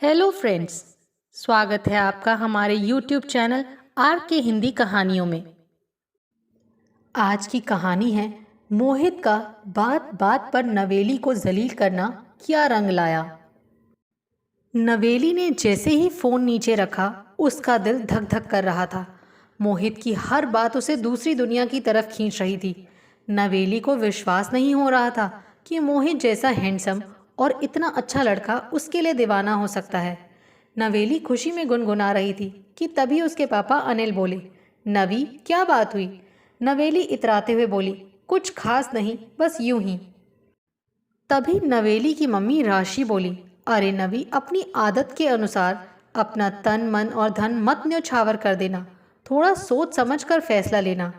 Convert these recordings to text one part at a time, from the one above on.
Hello friends. स्वागत है आपका हमारे यूट्यूब चैनल आर के हिंदी कहानियों में। आज की कहानी है मोहित का बात बात पर नवेली को जलील करना क्या रंग लाया। नवेली ने जैसे ही फोन नीचे रखा उसका दिल धक धक कर रहा था। मोहित की हर बात उसे दूसरी दुनिया की तरफ खींच रही थी। नवेली को विश्वास नहीं हो रहा था कि मोहित जैसा हैंडसम और इतना अच्छा लड़का उसके लिए दीवाना हो सकता है। नवेली खुशी में गुनगुना रही थी कि तभी उसके पापा अनिल बोले, नवी क्या बात हुई? नवेली इतराते हुए बोली, कुछ खास नहीं, बस यूं ही। तभी नवेली की मम्मी राशि बोली, अरे नवी, अपनी आदत के अनुसार अपना तन मन और धन मत न्योछावर कर देना, थोड़ा सोच समझ कर फैसला लेना।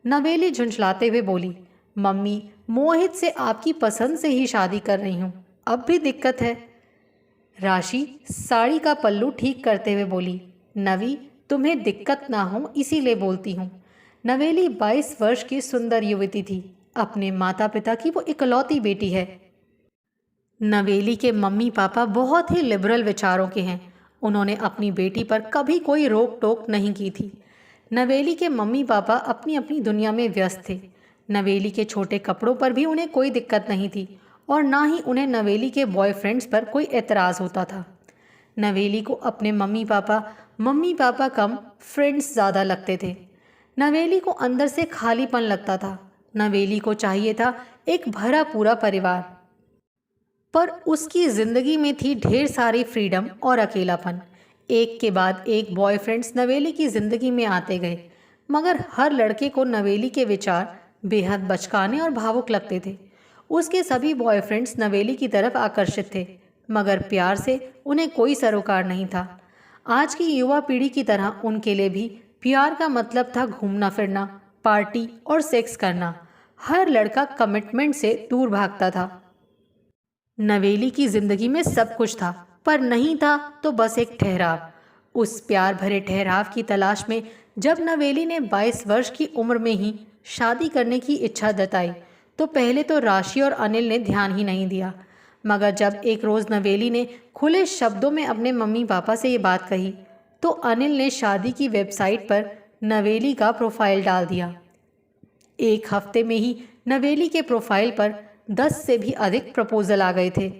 नवेली झुंझलाते हुए बोली, मम्मी, मोहित से आपकी पसंद से ही शादी कर रही हूँ, अब भी दिक्कत है। राशि साड़ी का पल्लू ठीक करते हुए बोली, नवी, तुम्हें दिक्कत ना हो इसीलिए बोलती हूँ। नवेली 22 वर्ष की सुंदर युवती थी। अपने माता पिता की वो इकलौती बेटी है। नवेली के मम्मी पापा बहुत ही लिबरल विचारों के हैं। उन्होंने अपनी बेटी पर कभी कोई रोक टोक नहीं की थी। नवेली के मम्मी पापा अपनी अपनी दुनिया में व्यस्त थे। नवेली के छोटे कपड़ों पर भी उन्हें कोई दिक्कत नहीं थी और ना ही उन्हें नवेली के बॉयफ्रेंड्स पर कोई एतराज़ होता था। नवेली को अपने मम्मी पापा कम फ्रेंड्स ज़्यादा लगते थे। नवेली को अंदर से खालीपन लगता था। नवेली को चाहिए था एक भरा पूरा परिवार, पर उसकी जिंदगी में थी ढेर सारी फ्रीडम और अकेलापन। एक के बाद एक बॉयफ्रेंड्स नवेली की जिंदगी में आते गए, मगर हर लड़के को नवेली के विचार बेहद बचकाने और भावुक लगते थे। उसके सभी बॉयफ्रेंड्स नवेली की तरफ आकर्षित थे, मगर प्यार से उन्हें कोई सरोकार नहीं था। आज की युवा पीढ़ी की तरह उनके लिए भी प्यार का मतलब था घूमना फिरना, पार्टी और सेक्स करना। हर लड़का कमिटमेंट से दूर भागता था। नवेली की जिंदगी में सब कुछ था, पर नहीं था तो बस एक ठहराव। उस प्यार भरे ठहराव की तलाश में जब नवेली ने 22 वर्ष की उम्र में ही शादी करने की इच्छा जताई, तो पहले तो राशि और अनिल ने ध्यान ही नहीं दिया। मगर जब एक रोज़ नवेली ने खुले शब्दों में अपने मम्मी पापा से ये बात कही, तो अनिल ने शादी की वेबसाइट पर नवेली का प्रोफाइल डाल दिया। एक हफ्ते में ही नवेली के प्रोफाइल पर 10 से भी अधिक प्रपोजल आ गए थे।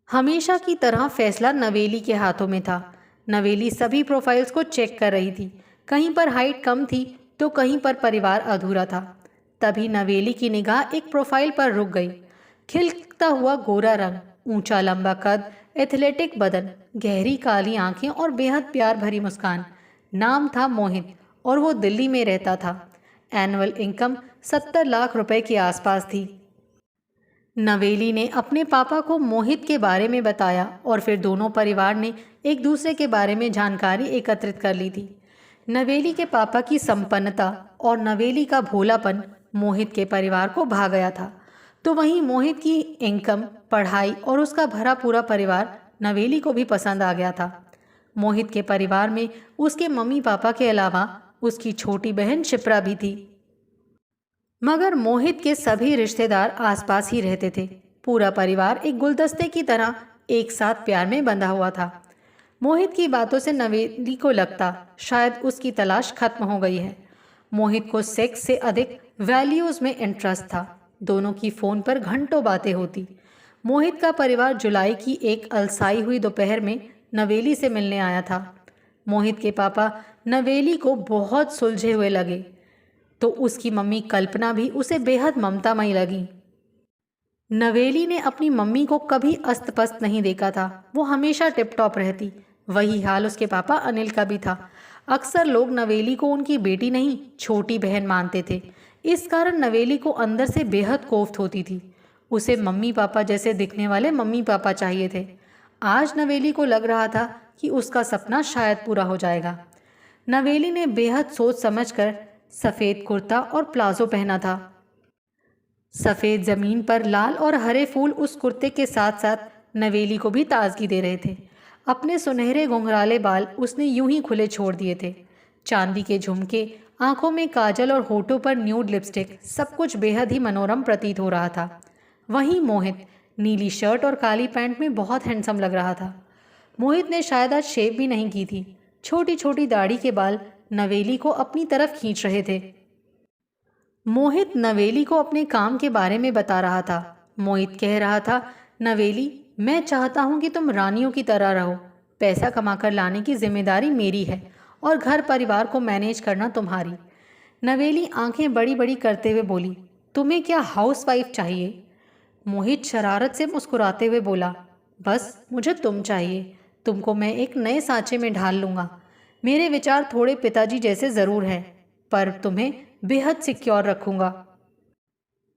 हमेशा की तरह फैसला नवेली के हाथों में था। नवेली सभी प्रोफाइल्स को चेक कर रही थी। कहीं पर हाइट कम थी तो कहीं पर परिवार अधूरा था। तभी नवेली की निगाह एक प्रोफाइल पर रुक गई। खिलता हुआ गोरा रंग, ऊंचा लंबा कद, एथलेटिक बदन, गहरी काली आंखें और बेहद प्यार भरी मुस्कान। नाम था मोहित और वो दिल्ली में रहता था। एनुअल इनकम 70 लाख रुपए के आसपास थी। नवेली ने अपने पापा को मोहित के बारे में बताया और फिर दोनों परिवार ने एक दूसरे के बारे में जानकारी एकत्रित कर ली थी। नवेली के पापा की संपन्नता और नवेली का भोलापन मोहित के परिवार को भा गया था, तो वहीं मोहित की इनकम, पढ़ाई और उसका भरा पूरा परिवार नवेली को भी पसंद आ गया था। मोहित के परिवार में उसके मम्मी पापा के अलावा उसकी छोटी बहन शिप्रा भी थी। मगर मोहित के सभी रिश्तेदार आसपास ही रहते थे। पूरा परिवार एक गुलदस्ते की तरह एक साथ प्यार में बंधा हुआ था। मोहित की बातों से नवेली को लगता शायद उसकी तलाश खत्म हो गई है। मोहित को सेक्स से अधिक वैल्यूज में इंटरेस्ट था। दोनों की फोन पर घंटों बातें होती। मोहित का परिवार जुलाई की एक अलसाई हुई दोपहर में नवेली से मिलने आया था। मोहित के पापा नवेली को बहुत सुलझे हुए लगे, तो उसकी मम्मी कल्पना भी उसे बेहद ममतामयी लगी। नवेली ने अपनी मम्मी को कभी अस्त-व्यस्त नहीं देखा था। वो हमेशा टिप टॉप रहती। वही हाल उसके पापा अनिल का भी था। अक्सर लोग नवेली को उनकी बेटी नहीं, छोटी बहन मानते थे। इस कारण नवेली को अंदर से बेहद कोफ्त होती थी। उसे मम्मी पापा जैसे दिखने वाले मम्मी पापा चाहिए थे। आज नवेली को लग रहा था कि उसका सपना शायद पूरा हो जाएगा। नवेली ने बेहद सोच समझकर सफ़ेद कुर्ता और प्लाजो पहना था। सफ़ेद ज़मीन पर लाल और हरे फूल उस कुर्ते के साथ साथ नवेली को भी ताजगी दे रहे थे। अपने सुनहरे घुंघराले बाल उसने यूं ही खुले छोड़ दिए थे। चांदी के झुमके, आंखों में काजल और होठों पर न्यूड लिपस्टिक, सब कुछ बेहद ही मनोरम प्रतीत हो रहा था। वहीं मोहित नीली शर्ट और काली पैंट में बहुत हैंडसम लग रहा था। मोहित ने शायद आज शेव भी नहीं की थी। छोटी छोटी दाढ़ी के बाल नवेली को अपनी तरफ खींच रहे थे। मोहित नवेली को अपने काम के बारे में बता रहा था। मोहित कह रहा था, नवेली, मैं चाहता हूँ कि तुम रानियों की तरह रहो। पैसा कमाकर लाने की जिम्मेदारी मेरी है और घर परिवार को मैनेज करना तुम्हारी। नवेली आंखें बड़ी बड़ी करते हुए बोली, तुम्हें क्या हाउसवाइफ चाहिए? मोहित शरारत से मुस्कुराते हुए बोला, बस मुझे तुम चाहिए। तुमको मैं एक नए सांचे में ढाल लूँगा। मेरे विचार थोड़े पिताजी जैसे ज़रूर हैं, पर तुम्हें बेहद सिक्योर रखूँगा।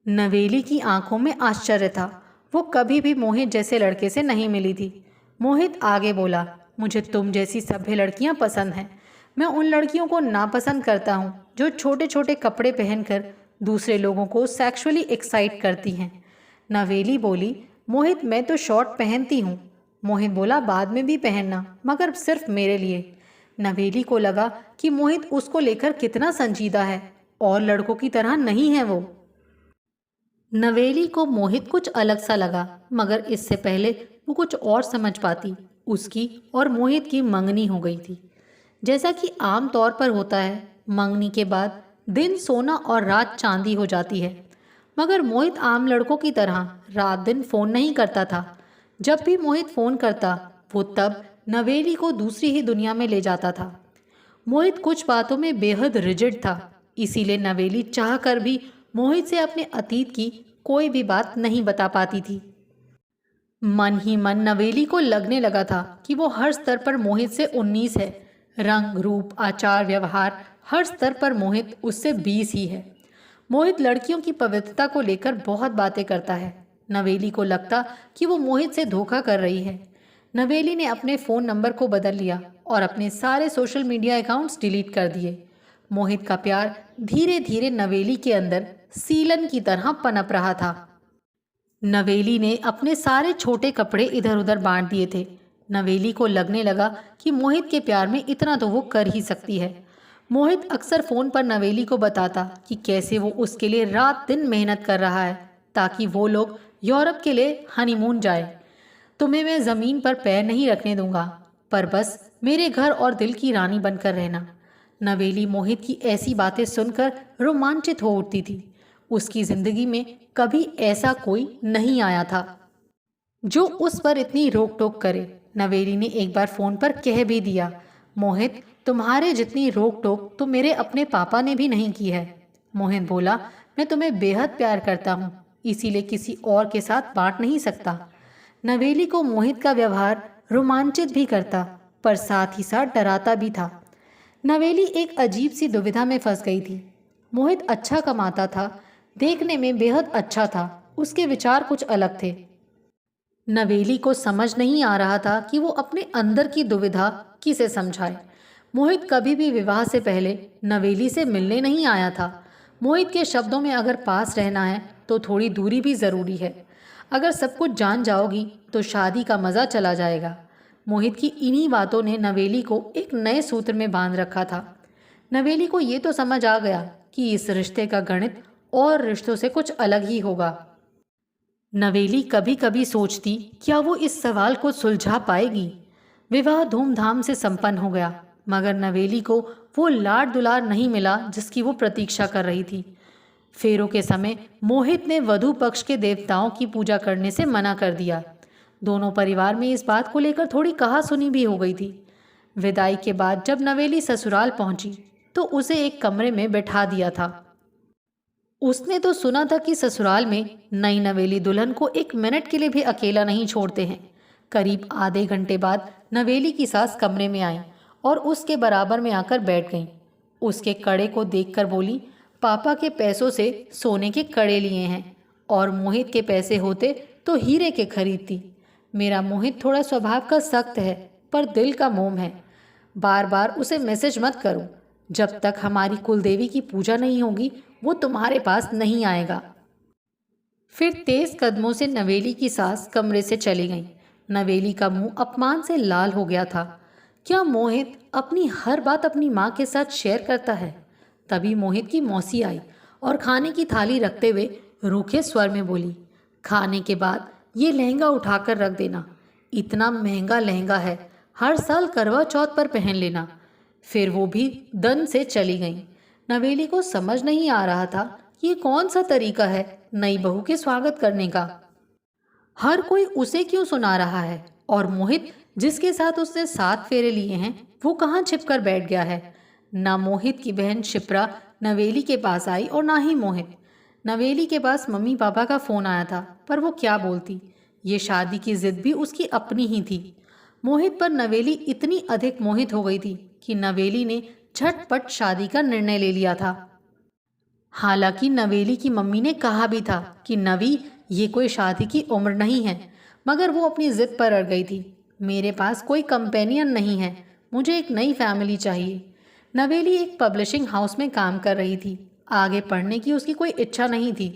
नवेली की आंखों में आश्चर्य था। वो कभी भी मोहित जैसे लड़के से नहीं मिली थी। मोहित आगे बोला, मुझे तुम जैसी सभ्य लड़कियां पसंद हैं। मैं उन लड़कियों को नापसंद करता हूँ जो छोटे छोटे कपड़े पहनकर दूसरे लोगों को सेक्सुअली एक्साइट करती हैं। नवेली बोली, मोहित, मैं तो शॉर्ट पहनती हूँ। मोहित बोला, बाद में भी पहनना, मगर सिर्फ मेरे लिए। नवेली को लगा कि मोहित उसको लेकर कितना संजीदा है और लड़कों की तरह नहीं है वो। नवेली को मोहित कुछ अलग सा लगा, मगर इससे पहले वो कुछ और समझ पाती, उसकी और मोहित की मंगनी हो गई थी। जैसा कि आम तौर पर होता है, मंगनी के बाद दिन सोना और रात चांदी हो जाती है। मगर मोहित आम लड़कों की तरह रात दिन फ़ोन नहीं करता था। जब भी मोहित फ़ोन करता, वो तब नवेली को दूसरी ही दुनिया में ले जाता था। मोहित कुछ बातों में बेहद रिजिड था, इसीलिए नवेली चाह कर भी मोहित से अपने अतीत की कोई भी बात नहीं बता पाती थी। मन ही मन नवेली को लगने लगा था कि वो हर स्तर पर मोहित से 19 है। रंग, रूप, आचार, व्यवहार, हर स्तर पर मोहित उससे 20 ही है। मोहित लड़कियों की पवित्रता को लेकर बहुत बातें करता है। नवेली को लगता कि वो मोहित से धोखा कर रही है। नवेली ने अपने फ़ोन नंबर को बदल लिया और अपने सारे सोशल मीडिया अकाउंट्स डिलीट कर दिए। मोहित का प्यार धीरे धीरे नवेली के अंदर सीलन की तरह पनप रहा था। नवेली ने अपने सारे छोटे कपड़े इधर उधर बांट दिए थे। नवेली को लगने लगा कि मोहित के प्यार में इतना तो वो कर ही सकती है। मोहित अक्सर फ़ोन पर नवेली को बताता कि कैसे वो उसके लिए रात दिन मेहनत कर रहा है ताकि वो लोग यूरोप के लिए हनीमून जाए। तुम्हें मैं ज़मीन पर पैर नहीं रखने दूंगा, पर बस मेरे घर और दिल की रानी बनकर रहना। नवेली मोहित की ऐसी बातें सुनकर रोमांचित हो उठती थी। उसकी ज़िंदगी में कभी ऐसा कोई नहीं आया था जो उस पर इतनी रोक टोक करे। नवेली ने एक बार फ़ोन पर कह भी दिया, मोहित, तुम्हारे जितनी रोक टोक तो मेरे अपने पापा ने भी नहीं की है। मोहित बोला, मैं तुम्हें बेहद प्यार करता हूँ, इसीलिए किसी और के साथ बांट नहीं सकता। नवेली को मोहित का व्यवहार रोमांचित भी करता, पर साथ ही साथ डराता भी था। नवेली एक अजीब सी दुविधा में फंस गई थी। मोहित अच्छा कमाता था, देखने में बेहद अच्छा था, उसके विचार कुछ अलग थे। नवेली को समझ नहीं आ रहा था कि वो अपने अंदर की दुविधा किसे समझाए। मोहित कभी भी विवाह से पहले नवेली से मिलने नहीं आया था। मोहित के शब्दों में अगर पास रहना है तो थोड़ी दूरी भी ज़रूरी है। अगर सब कुछ जान जाओगी तो शादी का मज़ा चला जाएगा। मोहित की इन्हीं बातों ने नवेली को एक नए सूत्र में बांध रखा था। नवेली को ये तो समझ आ गया कि इस रिश्ते का गणित और रिश्तों से कुछ अलग ही होगा। नवेली कभी कभी सोचती, क्या वो इस सवाल को सुलझा पाएगी। विवाह धूमधाम से संपन्न हो गया, मगर नवेली को वो लाड दुलार नहीं मिला जिसकी वो प्रतीक्षा कर रही थी। फेरों के समय मोहित ने वधू पक्ष के देवताओं की पूजा करने से मना कर दिया। दोनों परिवार में इस बात को लेकर थोड़ी कहासुनी भी हो गई थी। विदाई के बाद जब नवेली ससुराल पहुंची तो उसे एक कमरे में बैठा दिया था। उसने तो सुना था कि ससुराल में नई नवेली दुल्हन को एक मिनट के लिए भी अकेला नहीं छोड़ते हैं। करीब आधे घंटे बाद नवेली की सास कमरे में आई और उसके बराबर में आकर बैठ गई। उसके कड़े को देखकर बोली, पापा के पैसों से सोने के कड़े लिए हैं और मोहित के पैसे होते तो हीरे के खरीदती। मेरा मोहित थोड़ा स्वभाव का सख्त है, पर दिल का मोम है। बार बार उसे मैसेज मत करो। जब तक हमारी कुलदेवी की पूजा नहीं होगी वो तुम्हारे पास नहीं आएगा। फिर तेज कदमों से नवेली की सास कमरे से चली गई। नवेली का मुंह अपमान से लाल हो गया था। क्या मोहित अपनी हर बात अपनी माँ के साथ शेयर करता है? तभी मोहित की मौसी आई और खाने की थाली रखते हुए रूखे स्वर में बोली, खाने के बाद ये लहंगा उठाकर रख देना। इतना महंगा लहंगा है, हर साल करवा चौथ पर पहन लेना। फिर वो भी दन से चली गई। नवेली को समझ नहीं आ रहा था कि ये कौन सा तरीका है नई बहू के स्वागत करने का। हर कोई उसे क्यों सुना रहा है, और मोहित जिसके साथ उसने 7 फेरे लिए हैं वो कहाँ छिपकर बैठ गया है। ना मोहित की बहन शिप्रा नवेली के पास आई और ना ही मोहित। नवेली के पास मम्मी पापा का फ़ोन आया था, पर वो क्या बोलती। ये शादी की जिद भी उसकी अपनी ही थी। मोहित पर नवेली इतनी अधिक मोहित हो गई थी कि नवेली ने झटपट शादी का निर्णय ले लिया था। हालांकि नवेली की मम्मी ने कहा भी था कि नवी, ये कोई शादी की उम्र नहीं है, मगर वो अपनी जिद पर अड़ गई थी। मेरे पास कोई कंपेनियन नहीं है, मुझे एक नई फैमिली चाहिए। नवेली एक पब्लिशिंग हाउस में काम कर रही थी। आगे पढ़ने की उसकी कोई इच्छा नहीं थी।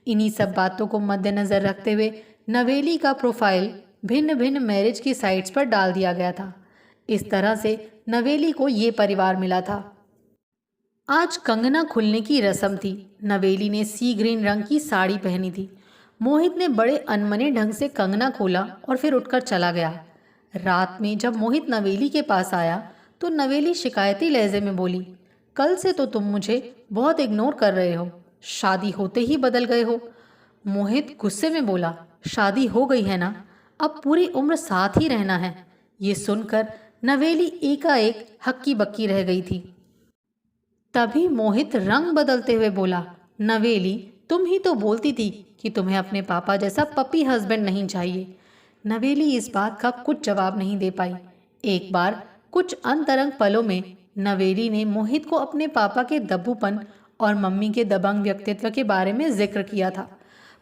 इन्हीं सब बातों को मद्देनज़र रखते हुए नवेली का प्रोफाइल भिन्न भिन्न मैरिज की साइट्स पर डाल दिया गया था। इस तरह से नवेली को ये परिवार मिला था। आज कंगना खुलने की रस्म थी। नवेली ने सी ग्रीन रंग की साड़ी पहनी थी। मोहित ने बड़े अनमने ढंग से कंगना खोला और फिर उठकर चला गया। रात में जब मोहित नवेली के पास आया तो नवेली शिकायती लहजे में बोली, कल से तो तुम मुझे बहुत इग्नोर कर रहे हो, शादी होते ही बदल गए हो। मोहित गुस्से में बोला, शादी हो गई है ना, अब पूरी उम्र साथ ही रहना है। ये सुनकर नवेली एकाएक हक्की बक्की रह गई थी। तभी मोहित रंग बदलते हुए बोला, नवेली, तुम ही तो बोलती थी कि तुम्हें अपने पापा जैसा पपी हस्बैंड नहीं चाहिए। नवेली इस बात का कुछ जवाब नहीं दे पाई। एक बार कुछ अंतरंग पलों में नवेली ने मोहित को अपने पापा के दब्बूपन और मम्मी के दबंग व्यक्तित्व के बारे में जिक्र किया था,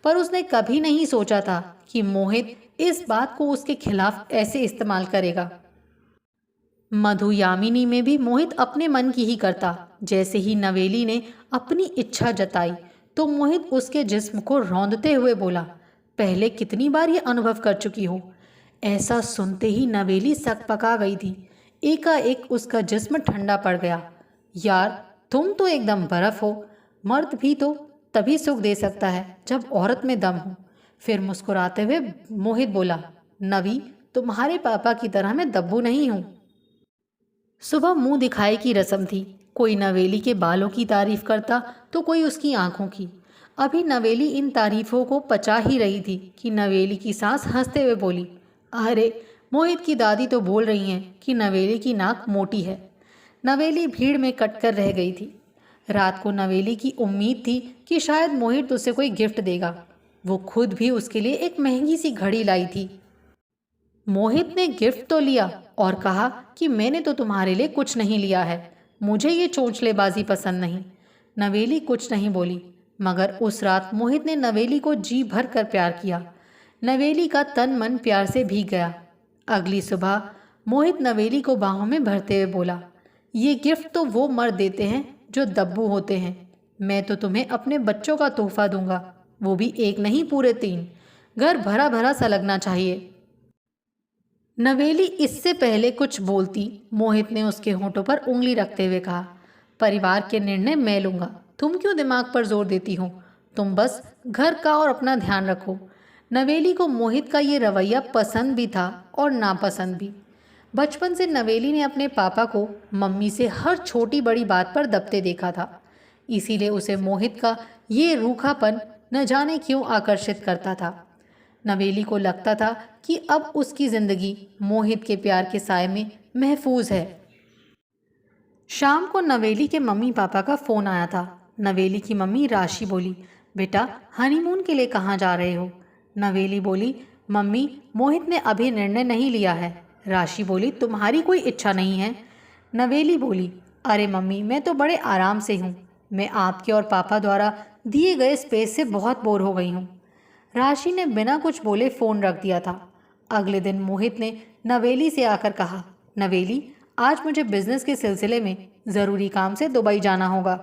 पर उसने कभी नहीं सोचा था कि मोहित इस बात को उसके खिलाफ ऐसे इस्तेमाल करेगा। मधु यामिनी में भी मोहित अपने मन की ही करता। जैसे ही नवेली ने अपनी इच्छा जताई तो मोहित उसके जिस्म को रौंदते हुए बोला, पहले कितनी बार ये अनुभव कर चुकी हो। ऐसा सुनते ही नवेली सकपका गई थी। एकाएक उसका जिस्म ठंडा पड़ गया। यार, तुम तो एकदम बर्फ हो। मर्द भी तो तभी सुख दे सकता है जब औरत में दम हो। फिर मुस्कुराते हुए मोहित बोला, नवी, तुम्हारे पापा की तरह मैं दब्बू नहीं हूँ। सुबह मुंह दिखाई की रस्म थी। कोई नवेली के बालों की तारीफ करता तो कोई उसकी आंखों की। अभी नवेली इन तारीफों को पचा ही रही थी कि नवेली की सास हंसते हुए बोली, अरे, मोहित की दादी तो बोल रही हैं कि नवेली की नाक मोटी है। नवेली भीड़ में कटकर रह गई थी। रात को नवेली की उम्मीद थी कि शायद मोहित उसे कोई गिफ्ट देगा। वो खुद भी उसके लिए एक महंगी सी घड़ी लाई थी। मोहित ने गिफ्ट तो लिया और कहा कि मैंने तो तुम्हारे लिए कुछ नहीं लिया है, मुझे ये चोंचलेबाजी पसंद नहीं। नवेली कुछ नहीं बोली, मगर उस रात मोहित ने नवेली को जी भर कर प्यार किया। नवेली का तन मन प्यार से भीग गया। अगली सुबह मोहित नवेली को बाहों में भरते हुए बोला, ये गिफ्ट तो वो मर्द देते हैं जो दब्बू होते हैं। मैं तो तुम्हें अपने बच्चों का तोहफा दूंगा, वो भी एक नहीं पूरे 3। घर भरा भरा सा लगना चाहिए। नवेली इससे पहले कुछ बोलती, मोहित ने उसके होठों पर उंगली रखते हुए कहा, परिवार के निर्णय मैं लूँगा, तुम क्यों दिमाग पर जोर देती हो। तुम बस घर का और अपना ध्यान रखो। नवेली को मोहित का ये रवैया पसंद भी था और नापसंद भी। बचपन से नवेली ने अपने पापा को मम्मी से हर छोटी बड़ी बात पर दबते देखा था। इसीलिए उसे मोहित का ये रूखापन न जाने क्यों आकर्षित करता था। नवेली को लगता था कि अब उसकी ज़िंदगी मोहित के प्यार के साए में महफूज है। शाम को नवेली के मम्मी पापा का फ़ोन आया था। नवेली की मम्मी राशि बोली, बेटा, हनीमून के लिए कहाँ जा रहे हो। नवेली बोली, मम्मी, मोहित ने अभी निर्णय नहीं लिया है। राशि बोली, तुम्हारी कोई इच्छा नहीं है। नवेली बोली, अरे मम्मी, मैं तो बड़े आराम से हूँ। मैं आपके और पापा द्वारा दिए गए स्पेस से बहुत बोर हो गई हूँ। राशि ने बिना कुछ बोले फ़ोन रख दिया था। अगले दिन मोहित ने नवेली से आकर कहा, नवेली, आज मुझे बिजनेस के सिलसिले में ज़रूरी काम से दुबई जाना होगा।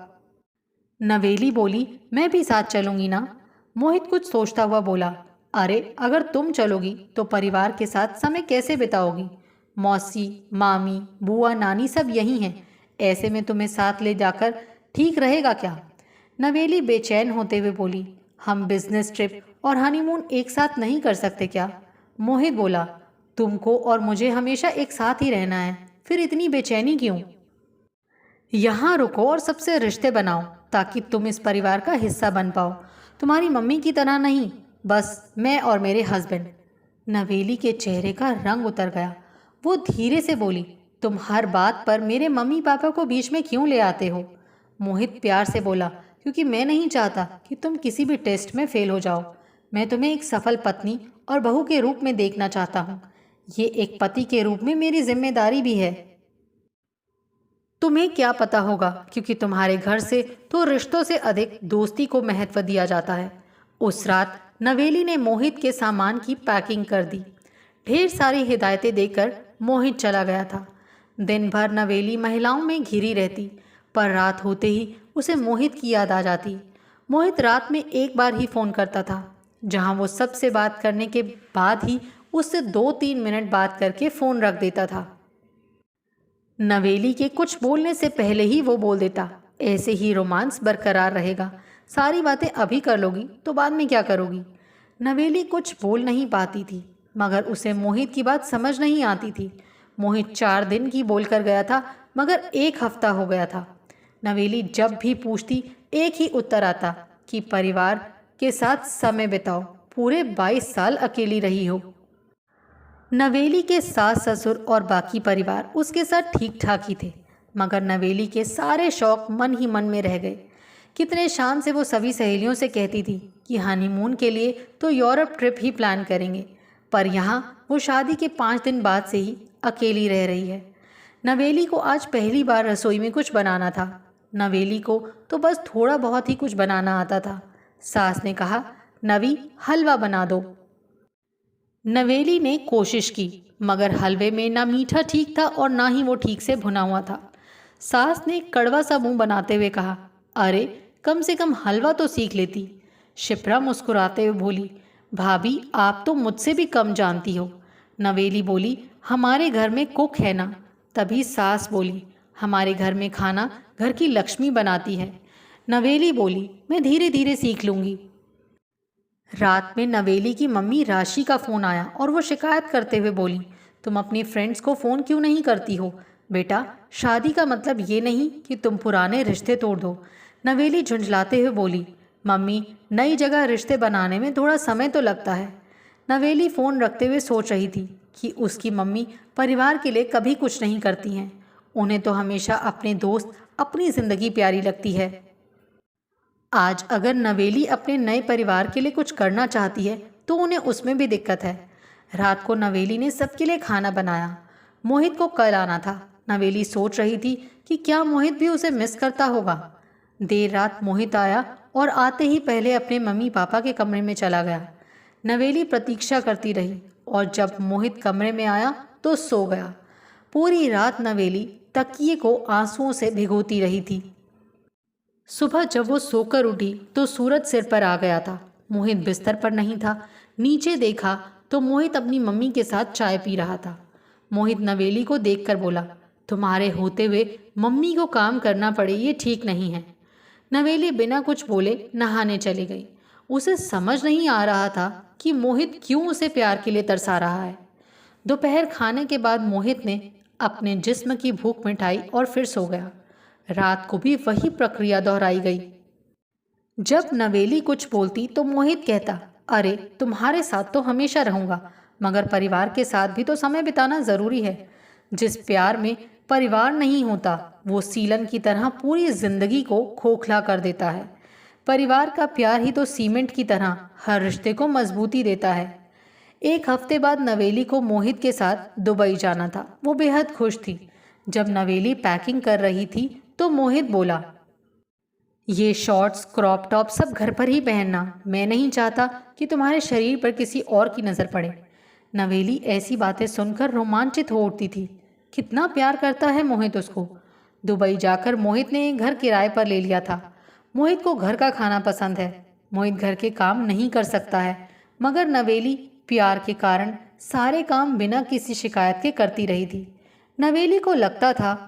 नवेली बोली, मैं भी साथ चलूँगी ना। मोहित कुछ सोचता हुआ बोला, अरे, अगर तुम चलोगी तो परिवार के साथ समय कैसे बिताओगी। मौसी, मामी, बुआ, नानी सब यहीं हैं। ऐसे में तुम्हें साथ ले जाकर ठीक रहेगा क्या। नवेली बेचैन होते हुए बोली, हम बिजनेस ट्रिप और हनीमून एक साथ नहीं कर सकते क्या। मोहित बोला, तुमको और मुझे हमेशा एक साथ ही रहना है, फिर इतनी बेचैनी क्यों? यहाँ रुको और सबसे रिश्ते बनाओ ताकि तुम इस परिवार का हिस्सा बन पाओ। तुम्हारी मम्मी की तरह नहीं, बस मैं और मेरे हस्बैंड। नवेली के चेहरे का रंग उतर गया। वो धीरे से बोली, तुम हर बात पर मेरे मम्मी पापा को बीच में क्यों ले आते हो? मोहित प्यार से बोला, क्योंकि मैं नहीं चाहता कि तुम किसी भी टेस्ट में फेल हो जाओ। मैं तुम्हें एक सफल पत्नी और बहू के रूप में देखना चाहता हूँ। ये एक पति के रूप में मेरी जिम्मेदारी भी है। तुम्हें क्या पता होगा, क्योंकि तुम्हारे घर से तो रिश्तों से अधिक दोस्ती को महत्व दिया जाता है। उस रात नवेली ने मोहित के सामान की पैकिंग कर दी। ढेर सारी हिदायतें देकर मोहित चला गया था। दिन भर नवेली महिलाओं में घिरी रहती, पर रात होते ही उसे मोहित की याद आ जाती। मोहित रात में एक बार ही फ़ोन करता था, जहां वो सबसे बात करने के बाद ही उससे 2-3 मिनट बात करके फ़ोन रख देता था। नवेली के कुछ बोलने से पहले ही वो बोल देता, ऐसे ही रोमांस बरकरार रहेगा। सारी बातें अभी कर लोगी तो बाद में क्या करोगी? नवेली कुछ बोल नहीं पाती थी, मगर उसे मोहित की बात समझ नहीं आती थी। मोहित 4 दिन की बोलकर गया था, मगर 1 हफ्ता हो गया था। नवेली जब भी पूछती, एक ही उत्तर आता कि परिवार के साथ समय बिताओ। पूरे 22 साल अकेली रही हो। नवेली के सास ससुर और बाकी परिवार उसके साथ ठीक ठाक ही थे, मगर नवेली के सारे शौक मन ही मन में रह गए। कितने शान से वो सभी सहेलियों से कहती थी कि हनीमून के लिए तो यूरोप ट्रिप ही प्लान करेंगे, पर यहाँ वो शादी के 5 दिन बाद से ही अकेली रह रही है। नवेली को आज पहली बार रसोई में कुछ बनाना था। नवेली को तो बस थोड़ा बहुत ही कुछ बनाना आता था। सास ने कहा, नवी हलवा बना दो। नवेली ने कोशिश की, मगर हलवे में ना मीठा ठीक था और ना ही वो ठीक से भुना हुआ था। सास ने कड़वा सा मुंह बनाते हुए कहा, अरे कम से कम हलवा तो सीख लेती। शिप्रा मुस्कुराते हुए बोली, भाभी आप तो मुझसे भी कम जानती हो। नवेली बोली, हमारे घर में कुक है ना। तभी सास बोली, हमारे घर में खाना घर की लक्ष्मी बनाती है। नवेली बोली, मैं धीरे धीरे सीख लूँगी। रात में नवेली की मम्मी राशि का फ़ोन आया और वो शिकायत करते हुए बोली, तुम अपनी फ्रेंड्स को फ़ोन क्यों नहीं करती हो? बेटा, शादी का मतलब ये नहीं कि तुम पुराने रिश्ते तोड़ दो। नवेली झुंझलाते हुए बोली, मम्मी नई जगह रिश्ते बनाने में थोड़ा समय तो लगता है। नवेली फ़ोन रखते हुए सोच रही थी कि उसकी मम्मी परिवार के लिए कभी कुछ नहीं करती हैं। उन्हें तो हमेशा अपने दोस्त, अपनी ज़िंदगी प्यारी लगती है। आज अगर नवेली अपने नए परिवार के लिए कुछ करना चाहती है तो उन्हें उसमें भी दिक्कत है। रात को नवेली ने सबके लिए खाना बनाया। मोहित को कल आना था। नवेली सोच रही थी कि क्या मोहित भी उसे मिस करता होगा। देर रात मोहित आया और आते ही पहले अपने मम्मी पापा के कमरे में चला गया। नवेली प्रतीक्षा करती रही और जब मोहित कमरे में आया तो सो गया। पूरी रात नवेली तकिए को आंसुओं से भिगोती रही थी। सुबह जब वो सोकर उठी तो सूरज सिर पर आ गया था। मोहित बिस्तर पर नहीं था। नीचे देखा तो मोहित अपनी मम्मी के साथ चाय पी रहा था। मोहित नवेली को देखकर बोला, तुम्हारे होते हुए मम्मी को काम करना पड़े ये ठीक नहीं है। नवेली बिना कुछ बोले नहाने चली गई। उसे समझ नहीं आ रहा था कि मोहित क्यों उसे प्यार के लिए तरसा रहा है। दोपहर खाने के बाद मोहित ने अपने जिस्म की भूख मिटाई और फिर सो गया। रात को भी वही प्रक्रिया दोहराई गई। जब नवेली कुछ बोलती तो मोहित कहता, अरे तुम्हारे साथ तो हमेशा रहूंगा, मगर परिवार के साथ भी तो समय बिताना ज़रूरी है। जिस प्यार में परिवार नहीं होता वो सीलन की तरह पूरी जिंदगी को खोखला कर देता है। परिवार का प्यार ही तो सीमेंट की तरह हर रिश्ते को मजबूती देता है। 1 हफ्ते बाद नवेली को मोहित के साथ दुबई जाना था। वो बेहद खुश थी। जब नवेली पैकिंग कर रही थी तो मोहित बोला, ये शॉर्ट्स क्रॉप टॉप सब घर पर ही पहनना। मैं नहीं चाहता कि तुम्हारे शरीर पर किसी और की नज़र पड़े। नवेली ऐसी बातें सुनकर रोमांचित हो उठती थी। कितना प्यार करता है मोहित उसको। दुबई जाकर मोहित ने एक घर किराए पर ले लिया था। मोहित को घर का खाना पसंद है। मोहित घर के काम नहीं कर सकता है, मगर नवेली प्यार के कारण सारे काम बिना किसी शिकायत के करती रही थी। नवेली को लगता था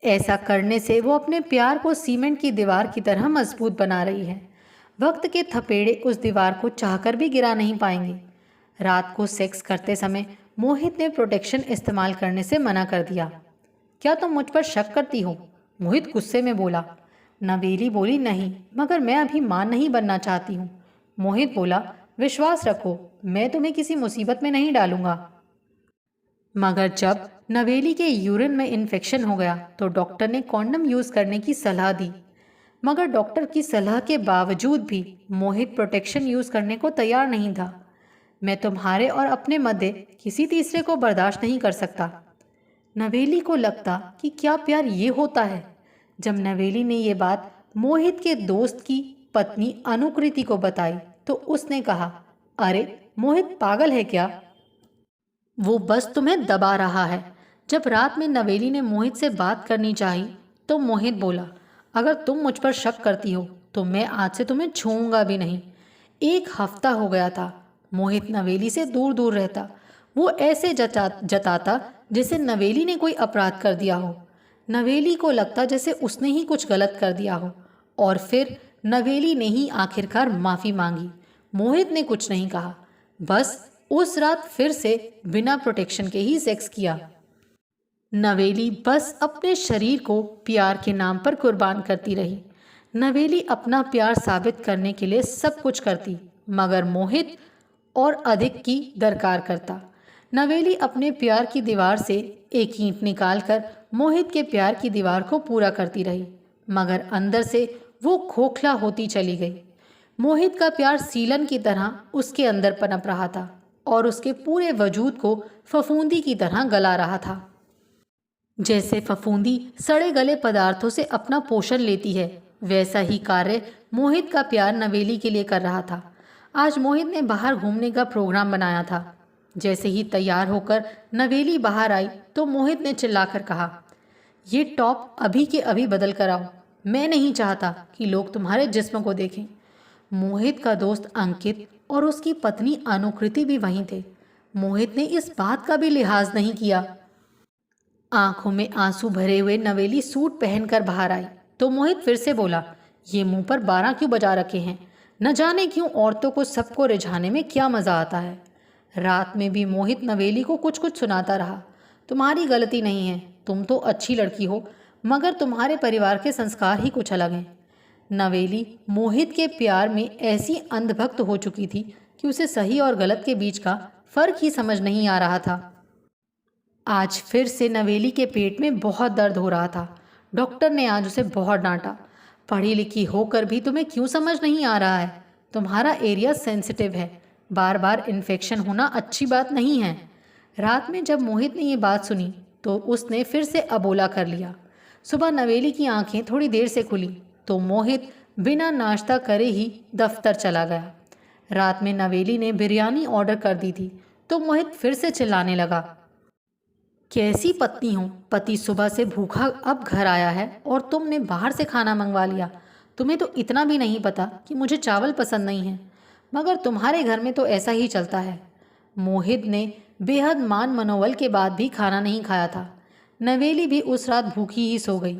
ऐसा करने से वो अपने प्यार को सीमेंट की दीवार की तरह मजबूत बना रही है। वक्त के थपेड़े उस दीवार को चाहकर भी गिरा नहीं पाएंगे। रात को सेक्स करते समय मोहित ने प्रोटेक्शन इस्तेमाल करने से मना कर दिया। क्या तुम मुझ पर शक करती हो? मोहित गुस्से में बोला। नवेली बोली, नहीं, मगर मैं अभी मां नहीं बनना चाहती हूँ। मोहित बोला, विश्वास रखो, मैं तुम्हें किसी मुसीबत में नहीं डालूंगा। मगर जब नवेली के यूरिन में इन्फेक्शन हो गया तो डॉक्टर ने कॉन्डम यूज करने की सलाह दी। मगर डॉक्टर की सलाह के बावजूद भी मोहित प्रोटेक्शन यूज करने को तैयार नहीं था। मैं तुम्हारे और अपने मध्य किसी तीसरे को बर्दाश्त नहीं कर सकता। नवेली को लगता कि क्या प्यार ये होता है। जब नवेली ने ये बात मोहित के दोस्त की पत्नी अनुकृति को बताई तो उसने कहा, अरे मोहित पागल है क्या? वो बस तुम्हें दबा रहा है। जब रात में नवेली ने मोहित से बात करनी चाही तो मोहित बोला, अगर तुम मुझ पर शक करती हो तो मैं आज से तुम्हें छूऊंगा भी नहीं। 1 हफ्ता हो गया था मोहित नवेली से दूर दूर रहता। वो ऐसे जताता जैसे नवेली ने कोई अपराध कर दिया हो। नवेली को लगता जैसे उसने ही कुछ गलत कर दिया हो। और फिर नवेली ने ही आखिरकार माफ़ी मांगी। मोहित ने कुछ नहीं कहा, बस उस रात फिर से बिना प्रोटेक्शन के ही सेक्स किया। नवेली बस अपने शरीर को प्यार के नाम पर कुर्बान करती रही। नवेली अपना प्यार साबित करने के लिए सब कुछ करती, मगर मोहित और अधिक की दरकार करता। नवेली अपने प्यार की दीवार से एक ईंट निकालकर मोहित के प्यार की दीवार को पूरा करती रही, मगर अंदर से वो खोखला होती चली गई। मोहित का प्यार सीलन की तरह उसके अंदर पनप रहा था और उसके पूरे वजूद को फफूंदी की तरह गला रहा था। जैसे फफूंदी सड़े गले पदार्थों से अपना पोषण लेती है, वैसा ही कार्य मोहित का प्यार नवेली के लिए कर रहा था। आज मोहित ने बाहर घूमने का प्रोग्राम बनाया था। जैसे ही तैयार होकर नवेली बाहर आई तो मोहित ने चिल्लाकर कहा, ये टॉप अभी के अभी बदल कर आओ, मैं नहीं चाहता कि लोग तुम्हारे जिस्म को देखें। मोहित का दोस्त अंकित और उसकी पत्नी अनुकृति भी वहीं थे। मोहित ने इस बात का भी लिहाज नहीं किया। आंखों में आंसू भरे हुए नवेली सूट पहनकर बाहर आई तो मोहित फिर से बोला, ये मुंह पर 12 क्यों बजा रखे हैं? न जाने क्यों औरतों को सबको रिझाने में क्या मज़ा आता है। रात में भी मोहित नवेली को कुछ कुछ सुनाता रहा। तुम्हारी गलती नहीं है, तुम तो अच्छी लड़की हो, मगर तुम्हारे परिवार के संस्कार ही कुछ अलग हैं। नवेली मोहित के प्यार में ऐसी अंधभक्त हो चुकी थी कि उसे सही और गलत के बीच का फर्क ही समझ नहीं आ रहा था। आज फिर से नवेली के पेट में बहुत दर्द हो रहा था। डॉक्टर ने आज उसे बहुत डांटा। पढ़ी लिखी होकर भी तुम्हें क्यों समझ नहीं आ रहा है? तुम्हारा एरिया सेंसिटिव है, बार बार इन्फेक्शन होना अच्छी बात नहीं है। रात में जब मोहित ने ये बात सुनी तो उसने फिर से अबोला कर लिया। सुबह नवेली की आंखें थोड़ी देर से खुली तो मोहित बिना नाश्ता करे ही दफ्तर चला गया। रात में नवेली ने बिरयानी ऑर्डर कर दी थी तो मोहित फिर से चिल्लाने लगा, कैसी पत्नी हो? पति सुबह से भूखा अब घर आया है और तुमने बाहर से खाना मंगवा लिया। तुम्हें तो इतना भी नहीं पता कि मुझे चावल पसंद नहीं है, मगर तुम्हारे घर में तो ऐसा ही चलता है। मोहित ने बेहद मान मनोबल के बाद भी खाना नहीं खाया था। नवेली भी उस रात भूखी ही सो गई।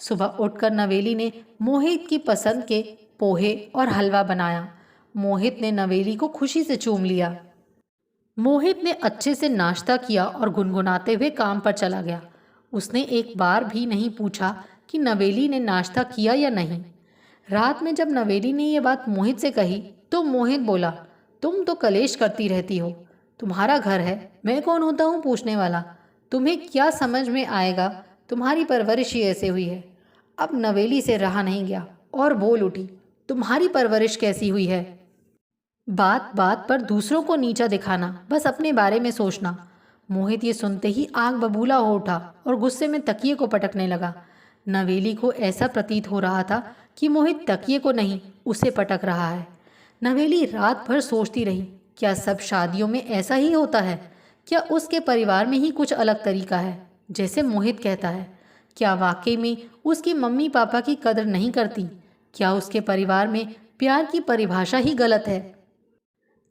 सुबह उठकर नवेली ने मोहित की पसंद के पोहे और हलवा बनाया। मोहित ने नवेली को खुशी से चूम लिया। मोहित ने अच्छे से नाश्ता किया और गुनगुनाते हुए काम पर चला गया। उसने एक बार भी नहीं पूछा कि नवेली ने नाश्ता किया या नहीं। रात में जब नवेली ने यह बात मोहित से कही तो मोहित बोला, तुम तो कलेश करती रहती हो, तुम्हारा घर है, मैं कौन होता हूँ पूछने वाला? तुम्हें क्या समझ में आएगा? तुम्हारी परवरिश ही ऐसे हुई है। अब नवेली से रहा नहीं गया और बोल उठी, तुम्हारी परवरिश कैसी हुई है? बात बात पर दूसरों को नीचा दिखाना, बस अपने बारे में सोचना। मोहित ये सुनते ही आग बबूला हो उठा और गुस्से में तकिए को पटकने लगा। नवेली को ऐसा प्रतीत हो रहा था कि मोहित तकिए को नहीं, उसे पटक रहा है। नवेली रात भर सोचती रही, क्या सब शादियों में ऐसा ही होता है? क्या उसके परिवार में ही कुछ अलग तरीका है जैसे मोहित कहता है? क्या वाकई में उसकी मम्मी पापा की कदर नहीं करती? क्या उसके परिवार में प्यार की परिभाषा ही गलत है?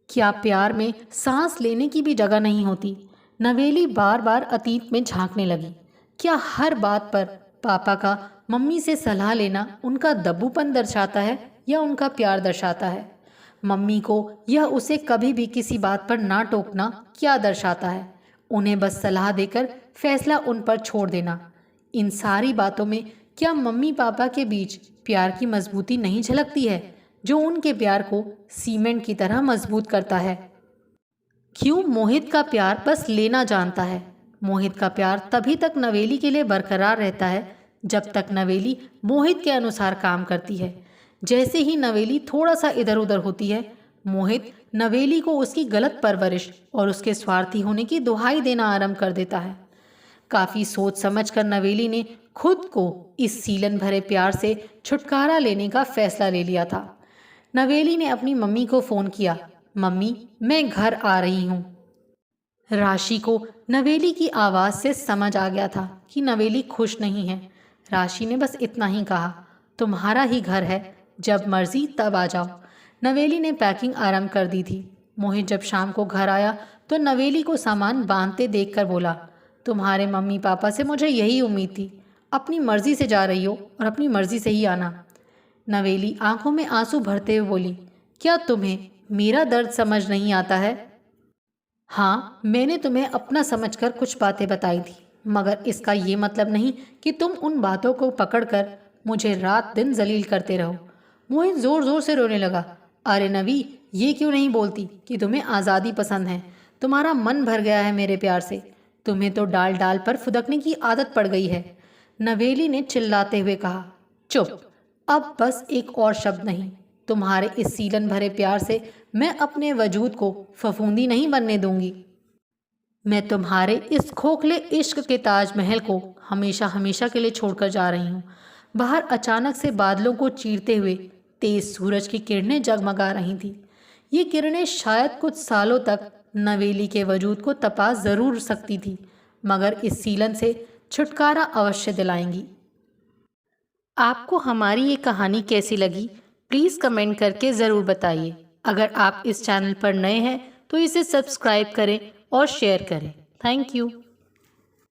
क्या प्यार में सांस लेने की भी जगह नहीं होती? नवेली बार बार अतीत में झांकने लगी। क्या हर बात पर पापा का मम्मी से सलाह लेना उनका दब्बूपन दर्शाता है या उनका प्यार दर्शाता है? मम्मी को यह उसे कभी भी किसी बात पर ना टोकना क्या दर्शाता है? उन्हें बस सलाह देकर फैसला उन पर छोड़ देना। इन सारी बातों में क्या मम्मी पापा के बीच प्यार की मजबूती नहीं झलकती है, जो उनके प्यार को सीमेंट की तरह मजबूत करता है? क्यों मोहित का प्यार बस लेना जानता है? मोहित का प्यार तभी तक नवेली के लिए बरकरार रहता है जब तक नवेली मोहित के अनुसार काम करती है। जैसे ही नवेली थोड़ा सा इधर उधर होती है, मोहित नवेली को उसकी गलत परवरिश और उसके स्वार्थी होने की दुहाई देना आरंभ कर देता है। काफी सोच समझकर नवेली ने खुद को इस सीलन भरे प्यार से छुटकारा लेने का फैसला ले लिया था। नवेली ने अपनी मम्मी को फोन किया, मम्मी मैं घर आ रही हूँ। राशि को नवेली की आवाज़ से समझ आ गया था कि नवेली खुश नहीं है। राशि ने बस इतना ही कहा, तुम्हारा ही घर है, जब मर्जी तब आ जाओ। नवेली ने पैकिंग आरंभ कर दी थी। मोहित जब शाम को घर आया तो नवेली को सामान बांधते देखकर बोला, तुम्हारे मम्मी पापा से मुझे यही उम्मीद थी। अपनी मर्जी से जा रही हो और अपनी मर्जी से ही आना। नवेली आंखों में आंसू भरते हुए बोली, क्या तुम्हें मेरा दर्द समझ नहीं आता है? हाँ, मैंने तुम्हें अपना समझकर कुछ बातें बताई थी, मगर इसका ये मतलब नहीं कि तुम उन बातों को पकड़कर मुझे रात दिन जलील करते रहो। मोहित जोर जोर से रोने लगा। अरे नवी, ये क्यों नहीं बोलती कि तुम्हें आज़ादी पसंद है? तुम्हारा मन भर गया है मेरे प्यार से। तुम्हें तो डाल डाल पर फुदकने की आदत पड़ गई है। नवेली ने चिल्लाते हुए कहा, चुप, अब बस एक और शब्द नहीं। तुम्हारे इस सीलन भरे प्यार से मैं अपने वजूद को फफूंदी नहीं बनने दूंगी। मैं तुम्हारे इस खोखले इश्क के ताजमहल को हमेशा हमेशा के लिए छोड़कर जा रही हूँ। बाहर अचानक से बादलों को चीरते हुए तेज सूरज की किरणें जगमगा रही थीं। ये किरणें शायद कुछ सालों तक नवेली के वजूद को तपा ज़रूर सकती थी, मगर इस सीलन से छुटकारा अवश्य दिलाएंगी। आपको हमारी ये कहानी कैसी लगी, प्लीज़ कमेंट करके ज़रूर बताइए। अगर आप इस चैनल पर नए हैं तो इसे सब्सक्राइब करें और शेयर करें। Thank you.